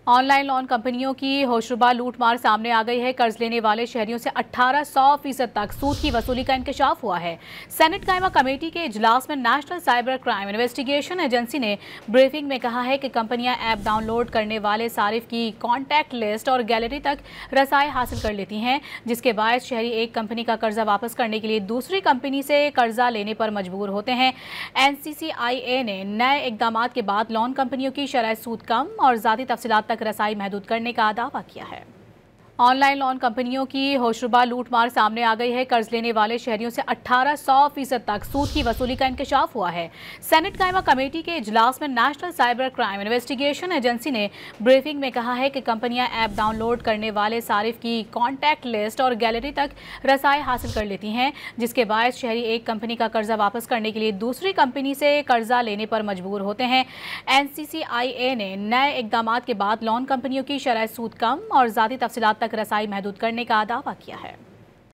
Online loan कंपनियों की होशरुबा लूटमार सामने आ गई है। कर्ज लेने वाले शहरियों से 1800% तक सूद की वसूली का इंकशाफ हुआ है। सेनेट कायमा कमेटी के इजलास में national cyber crime investigation agency ने ब्रीफिंग में कहा है कि कंपनियां ऐप डाउनलोड करने वाले सारिफ की कॉन्टैक्ट लिस्ट और गैलरी तक रसाई हासिल कर लेती हैं, जिसके बायस शहरी एक कंपनी का कर्जा वापस करने के लिए दूसरी कंपनी से कर्जा लेने पर मजबूर होते हैं। NCCIA ने नए इकदाम के बाद लोन कंपनियों की शरह सूद कम और ज़ाती तफसीलात तक रसाई महदूद करने का दावा किया है। ऑनलाइन लोन कंपनियों की होशरुबा लूटमार सामने आ गई है। कर्ज लेने वाले शहरियों से 1800% तक सूद की वसूली का इंकशाफ हुआ है। सेनेट कायमा कमेटी के इजलास में national cyber crime investigation agency ने ब्रीफिंग में कहा है कि कंपनियां ऐप डाउनलोड करने वाले सारिफ की कॉन्टैक्ट लिस्ट और गैलरी तक रसाई हासिल कर लेती हैं, जिसके बायस शहरी एक कंपनी का कर्जा वापस करने के लिए दूसरी कंपनी से कर्जा लेने पर मजबूर होते हैं। NCCIA ने नए इकदाम के बाद लोन कंपनियों की शरह सूद कम और ज़ाती तफसीलात तक रसाई महदूद करने का दावा किया है।